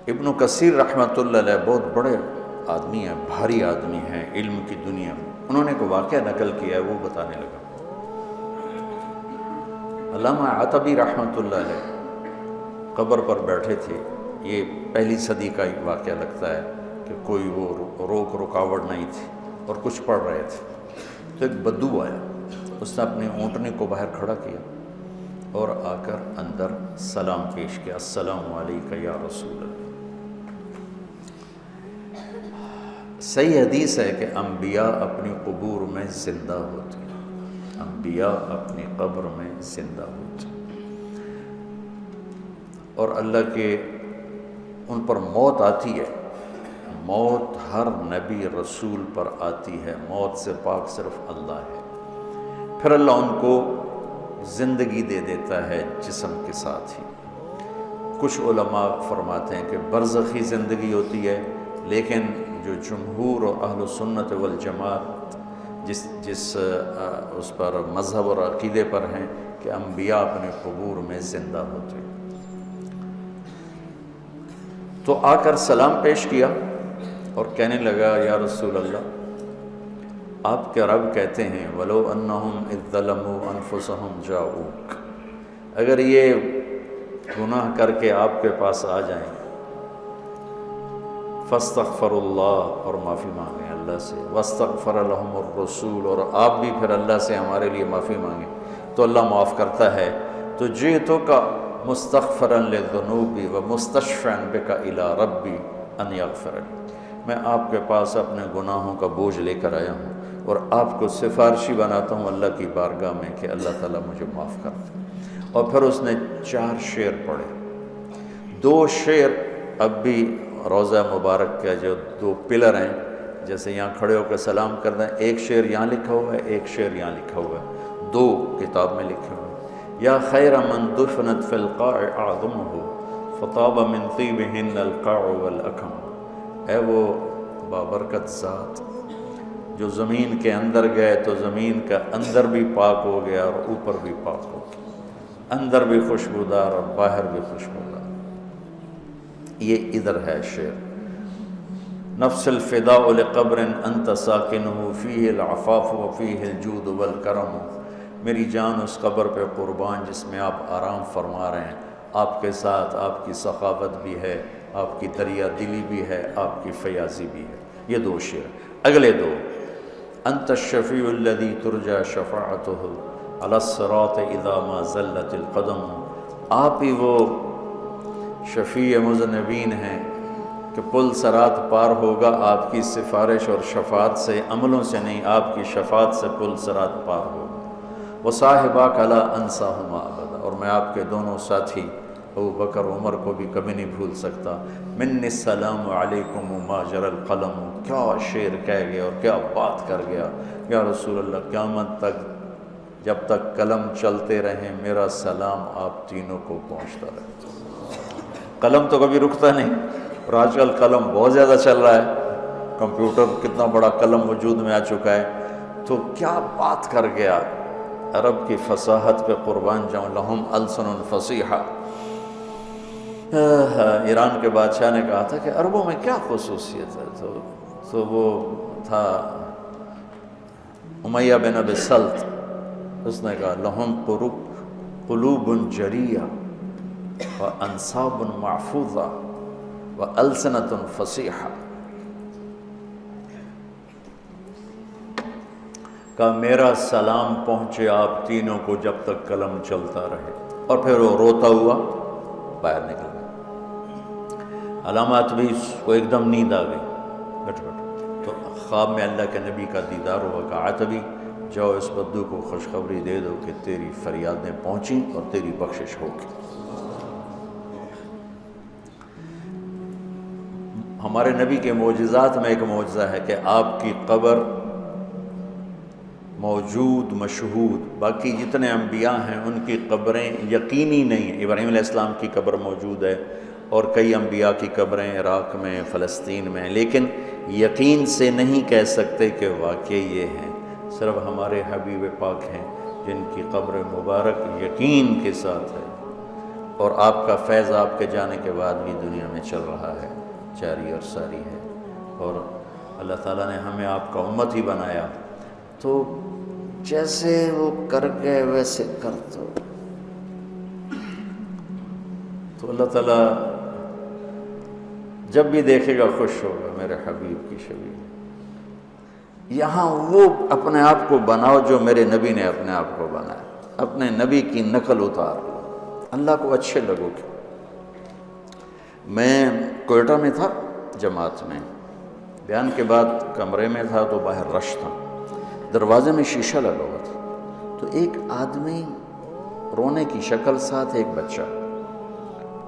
ابن کثیر رحمۃ اللہ علیہ بہت بڑے آدمی ہیں، بھاری آدمی ہیں علم کی دنیا میں، انہوں نے ایک واقعہ نقل کیا ہے، وہ بتانے لگا۔ علامہ عتبی رحمۃ اللہ علیہ قبر پر بیٹھے تھے، یہ پہلی صدی کا ایک واقعہ لگتا ہے کہ کوئی وہ رکاوٹ نہیں تھی اور کچھ پڑھ رہے تھے، تو ایک بدو آیا، اس نے اپنی اونٹنے کو باہر کھڑا کیا اور آ کر اندر سلام پیش کیا، السلام علیکم یا رسول اللہ۔ صحیح حدیث ہے کہ انبیاء اپنی قبور میں زندہ ہوتے ہیں، انبیاء اپنی قبر میں زندہ ہوتے ہیں، اور اللہ کے ان پر موت آتی ہے، موت ہر نبی رسول پر آتی ہے، موت سے پاک صرف اللہ ہے، پھر اللہ ان کو زندگی دے دیتا ہے جسم کے ساتھ ہی۔ کچھ علماء فرماتے ہیں کہ برزخی زندگی ہوتی ہے، لیکن جو جمہور اور اہل سنت والجماعت جس اس پر مذہب اور عقیدے پر ہیں کہ انبیاء اپنے قبور میں زندہ ہوتے ہیں۔ تو آ کر سلام پیش کیا اور کہنے لگا، یا رسول اللہ، آپ کے رب کہتے ہیں وَلَوْ أَنَّهُمْ إِذْ ظَلَمُوا أَنفُسَهُمْ جَاءُوكَ، اگر یہ گناہ کر کے آپ کے پاس آ جائیں، فَاسْتَغْفَرُوا اللَّهَ، اور معافی مانگیں اللہ سے، وَاسْتَغْفَرَ لَهُمُ الرَّسُولُ، اور آپ بھی پھر اللہ سے ہمارے لیے معافی مانگیں تو اللہ معاف کرتا ہے۔ تو جِئْتُكَ مُسْتَغْفِرًا لِلذُّنُوبِ وَمُسْتَشْفِعًا بِكَ إِلَىٰ رَبِّي أَنْ يَغْفِرَ لِي، میں آپ کے پاس اپنے گناہوں کا بوجھ لے کر آیا ہوں اور آپ کو سفارشی بناتا ہوں اللہ کی بارگاہ میں کہ اللہ تعالیٰ مجھے معاف کر دے۔ اور پھر اس نے 4 شعر پڑھے، 2 شعر اب بھی روضہ مبارک کے جو 2 پلر ہیں، جیسے یہاں کھڑے ہو کے سلام کرنا ہے، ایک شعر یہاں لکھا ہوا ہے، ایک شعر یہاں لکھا ہوا ہے، 2 کتاب میں لکھے ہوئے ہیں۔ یا خیر من دفنت فی القاع اعظمہ فطاب من طیبہن القاع والاکم، اے وہ بابرکت ذات جو زمین کے اندر گئے تو زمین کا اندر بھی پاک ہو گیا اور اوپر بھی پاک ہو گیا، اندر بھی خوشبودار اور باہر بھی خوشبودار۔ یہ ادھر ہے شعر، نفس الفداء لقبر انت ساکنہ فیہ العفاف وفیہ الجود والکرم، میری جان اس قبر پہ قربان جس میں آپ آرام فرما رہے ہیں، آپ کے ساتھ آپ کی سخاوت بھی ہے، آپ کی دریا دلی بھی ہے، آپ کی فیاضی بھی ہے۔ یہ 2 شعر۔ اگلے 2، انت الشفیع الذی ترجى شفاعتہ علی الصراط اذا ما زلت القدم، آپ ہی وہ شفیع مذنبین ہیں کہ پل صراط پار ہوگا آپ کی سفارش اور شفاعت سے، عملوں سے نہیں، آپ کی شفاعت سے پل صراط پار ہوگا۔ وصاحباک لا انساہما ابدا، اور میں آپ کے دونوں ساتھی ابو بکر عمر کو بھی کبھی نہیں بھول سکتا۔ منی السلام علیکم ما جری القلم، کیا شعر کہہ گیا اور کیا بات کر گیا، یا رسول اللہ قیامت تک جب تک قلم چلتے رہیں میرا سلام آپ تینوں کو پہنچتا رہے۔ قلم تو کبھی رکتا نہیں، اور آج کل قلم بہت زیادہ چل رہا ہے، کمپیوٹر کتنا بڑا قلم وجود میں آ چکا ہے، تو کیا بات کر گیا، عرب کی فصاحت پہ قربان جاؤں، لہم السن فصیحہ۔ ایران کے بادشاہ نے کہا تھا کہ عربوں میں کیا خصوصیت ہے، تو وہ تھا امیہ بن ابی سلط، اس نے کہا لہم قلوب جریہ وانصاب محفوظہ والسنۃ فصیحہ، کہ میرا سلام پہنچے آپ تینوں کو جب تک قلم چلتا رہے۔ اور پھر وہ روتا ہوا باہر نکل گیا۔ علامات بھی کو ایک دم نیند آ گئی، بیٹھ تو خواب میں اللہ کے نبی کا دیدار ہوا، کہا عتبی جاؤ اس بدو کو خوشخبری دے دو کہ تیری فریادیں پہنچیں اور تیری بخشش ہوگی۔ ہمارے نبی کے معجزات میں ایک معجزہ ہے کہ آپ کی قبر موجود مشہود، باقی جتنے انبیاء ہیں ان کی قبریں یقینی نہیں ہیں۔ ابراہیم علیہ السلام کی قبر موجود ہے اور کئی انبیاء کی قبریں عراق میں، فلسطین میں، لیکن یقین سے نہیں کہہ سکتے کہ واقعی یہ ہیں۔ صرف ہمارے حبیب پاک ہیں جن کی قبر مبارک یقین کے ساتھ ہے، اور آپ کا فیض آپ کے جانے کے بعد بھی دنیا میں چل رہا ہے، جاری اور ساری ہے، اور اللہ تعالیٰ نے ہمیں آپ کا امت ہی بنایا، تو جیسے وہ کر گئے ویسے کر دو، تو اللہ تعالیٰ جب بھی دیکھے گا خوش ہوگا میرے حبیب کی شبیہ۔ یہاں وہ اپنے آپ کو بناؤ جو میرے نبی نے اپنے آپ کو بنایا، اپنے نبی کی نقل اتار لو، اللہ کو اچھے لگو گے۔ میں کوئٹہ میں تھا جماعت میں، بیان کے بعد کمرے میں تھا تو باہر رش تھا، دروازے میں شیشہ لگا ہوا تھا، تو ایک آدمی رونے کی شکل ساتھ ایک بچہ،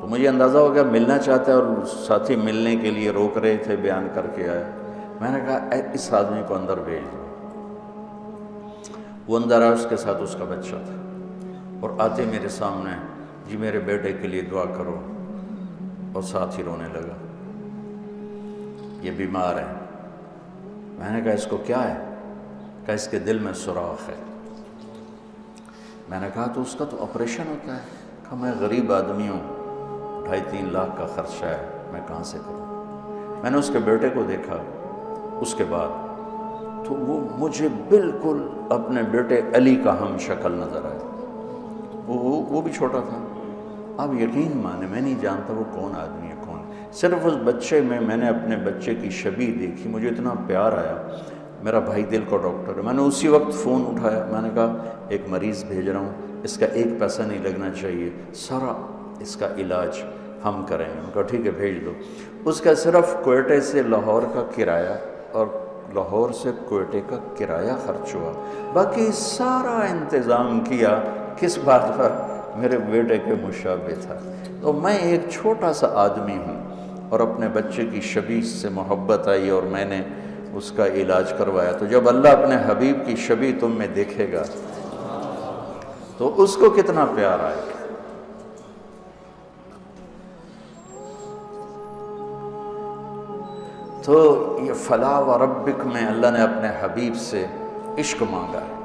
تو مجھے اندازہ ہو گیا ملنا چاہتا ہے، اور ساتھی ملنے کے لیے روک رہے تھے، بیان کر کے آئے۔ میں نے کہا اس آدمی کو اندر بھیج دو۔ وہ اندر آیا، اس کے ساتھ اس کا بچہ تھا، اور آتے میرے سامنے، جی میرے بیٹے کے لیے دعا کرو، اور ساتھ ہی رونے لگا، یہ بیمار ہے۔ میں نے کہا اس کو کیا ہے؟ کہا اس کے دل میں سوراخ ہے۔ میں نے کہا تو اس کا تو آپریشن ہوتا ہے۔ کہا میں غریب آدمی ہوں، 2.5-3 لاکھ کا خرچہ ہے، میں کہاں سے کروں؟ میں نے اس کے بیٹے کو دیکھا اس کے بعد، تو وہ مجھے بالکل اپنے بیٹے علی کا ہم شکل نظر آیا، وہ بھی چھوٹا تھا۔ اب یقین مانے میں نہیں جانتا وہ کون آدمی ہے، کون، صرف اس بچے میں نے اپنے بچے کی شبیہ دیکھی، مجھے اتنا پیار آیا۔ میرا بھائی دل کا ڈاکٹر ہے، میں نے اسی وقت فون اٹھایا، میں نے کہا ایک مریض بھیج رہا ہوں، اس کا 1 پیسہ نہیں لگنا چاہیے، سارا اس کا علاج ہم کریں گے۔ ان کا ٹھیک ہے بھیج دو۔ اس کا صرف کوئٹے سے لاہور کا کرایہ اور لاہور سے کوئٹے کا کرایہ خرچ ہوا، باقی سارا انتظام کیا کس بات پر؟ میرے بیٹے کے مشابہ تھا۔ تو میں ایک چھوٹا سا آدمی ہوں، اور اپنے بچے کی شبیہ سے محبت آئی اور میں نے اس کا علاج کروایا۔ تو جب اللہ اپنے حبیب کی شبیہ تم میں دیکھے گا تو اس کو کتنا پیار آئے گا۔ تو یہ فلا و ربک میں اللہ نے اپنے حبیب سے عشق مانگا ہے،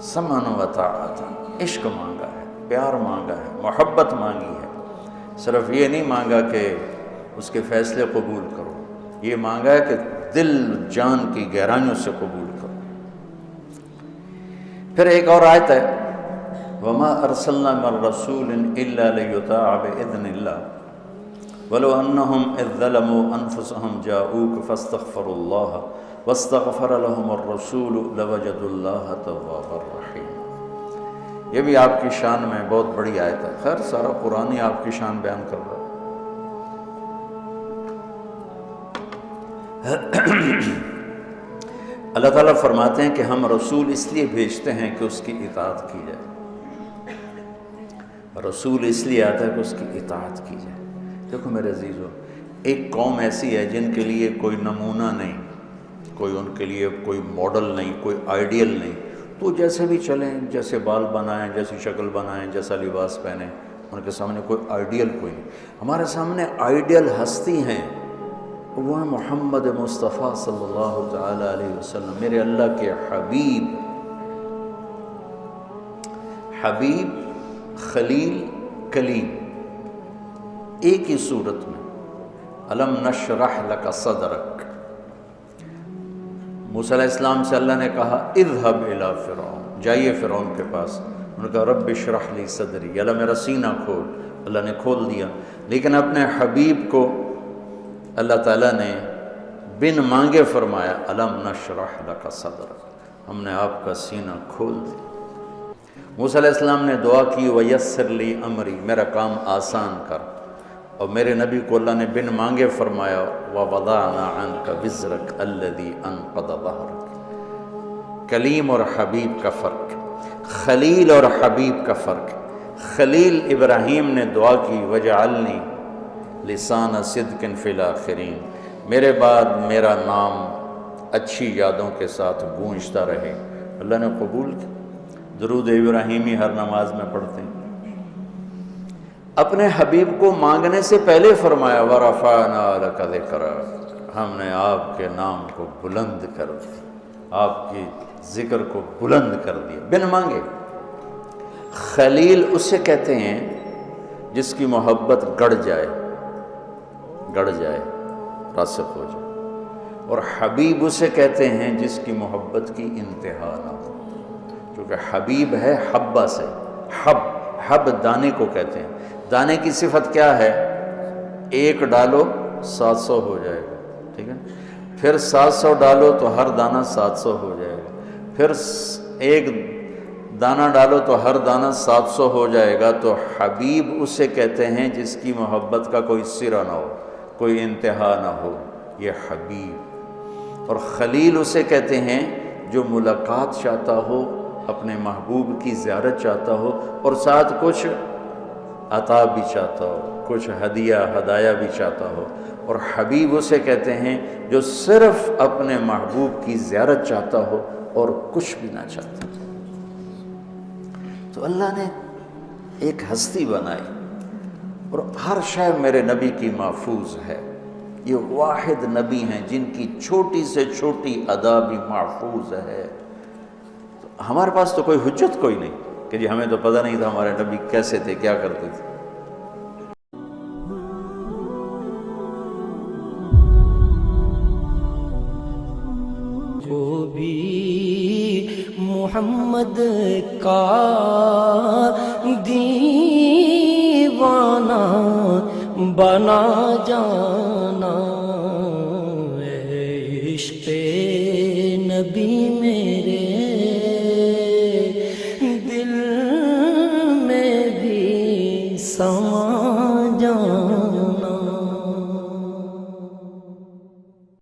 سمعن و طاعت، عشق مانگا ہے، پیار مانگا ہے، محبت مانگی ہے۔ صرف یہ نہیں مانگا کہ اس کے فیصلے قبول کرو، یہ مانگا ہے کہ دل جان کی گہرائیوں سے قبول کرو۔ پھر ایک اور آیت ہے، وَمَا أَرْسَلْنَا مِن رَّسُولٍ إِلَّا لِيُطَاعَ بِإِذْنِ اللَّهِ وَلَوْ أَنَّهُمْ إِذْ ظَلَمُوا أَنفُسَهُمْ جَاءُوكَ فَاسْتَغْفَرُوا اللَّهَ وَاسْتَغْفَرَ لَهُمُ الرَّسُولُ لَوَجَدُوا اللَّهَ تَوَّابًا رَّحِيمًا۔ یہ بھی آپ کی شان میں بہت بڑی آیت ہے، خیر سارا قرآن ہی آپ کی شان بیان کر رہا ہے۔ اللہ تعالیٰ فرماتے ہیں کہ ہم رسول اس لیے بھیجتے ہیں کہ اس کی اطاعت کی جائے، رسول اس لیے آتا ہے کہ اس کی اطاعت کی جائے۔ دیکھو میرے عزیزو، ایک قوم ایسی ہے جن کے لیے کوئی نمونہ نہیں، کوئی ان کے لیے کوئی ماڈل نہیں، کوئی آئیڈیل نہیں، تو جیسے بھی چلیں، جیسے بال بنائیں، جیسی شکل بنائیں، جیسا لباس پہنیں، ان کے سامنے کوئی آئیڈیل کوئی نہیں۔ ہمارے سامنے آئیڈیل ہستی ہیں، وہ ہے محمد مصطفیٰ صلی اللہ تعالی علیہ وسلم، میرے اللہ کے حبیب، حبیب، خلیل، کلیم، ایک ہی صورت میں۔ الم نشرح لک صدرک، موسیٰ علیہ السلام سے اللہ نے کہا اذهب الی فرعون، جائیے فرعون کے پاس۔ انہوں نے کہا رب اشرح لی صدری، اللہ میرا سینہ کھول، اللہ نے کھول دیا۔ لیکن اپنے حبیب کو اللہ تعالیٰ نے بن مانگے فرمایا الم نشرح لک صدرک، ہم نے آپ کا سینہ کھول دیا۔ موسیٰ علیہ السلام نے دعا کی ویسر لی امری، میرا کام آسان کر، اور میرے نبی کو اللہ نے بن مانگے فرمایا وَوَضَعْنَا عَنْكَ وِزْرَكَ الَّذِي أَنْقَضَ ظَهْرَكَ۔ کلیم اور حبیب کا فرق، خلیل اور حبیب کا فرق۔ خلیل ابراہیم نے دعا کی وَجَعَلْنِي لِسَانَ صِدْقٍ فِي الْآخِرِينَ، میرے بعد میرا نام اچھی یادوں کے ساتھ گونجتا رہے، اللہ نے قبول کی۔ درود ابراہیمی ہر نماز میں پڑھتے ہیں۔ اپنے حبیب کو مانگنے سے پہلے فرمایا وَرَفَعْنَا لَكَ ذِكْرَكَ، ہم نے آپ کے نام کو بلند کر دیا، آپ کی ذکر کو بلند کر دیا بن مانگے۔ خلیل اسے کہتے ہیں جس کی محبت گڑ جائے، راسخ ہو جائے، اور حبیب اسے کہتے ہیں جس کی محبت کی انتہا نہ ہو، کیونکہ حبیب ہے حبہ سے، حب دانے کو کہتے ہیں۔ دانے کی صفت کیا ہے؟ ایک ڈالو 700 ہو جائے گا، ٹھیک ہے، پھر 700 ڈالو تو ہر دانہ 700 ہو جائے گا، پھر ایک دانہ ڈالو تو ہر دانہ 700 ہو جائے گا۔ تو حبیب اسے کہتے ہیں جس کی محبت کا کوئی سرا نہ ہو، کوئی انتہا نہ ہو، یہ حبیب۔ اور خلیل اسے کہتے ہیں جو ملاقات چاہتا ہو، اپنے محبوب کی زیارت چاہتا ہو، اور ساتھ کچھ عطا بھی چاہتا ہو، کچھ ہدایہ بھی چاہتا ہو۔ اور حبیب اسے کہتے ہیں جو صرف اپنے محبوب کی زیارت چاہتا ہو اور کچھ بھی نہ چاہتا۔ تو اللہ نے ایک ہستی بنائی، اور ہر شے میرے نبی کی محفوظ ہے۔ یہ واحد نبی ہیں جن کی چھوٹی سے چھوٹی ادا بھی محفوظ ہے۔ تو ہمارے پاس تو کوئی حجت کوئی نہیں کہ جی ہمیں تو پتہ نہیں تھا ہمارے نبی کیسے تھے، کیا کرتے تھے۔ کو بھی محمد کا دیوانہ بنا جانا، عشق نبی میرے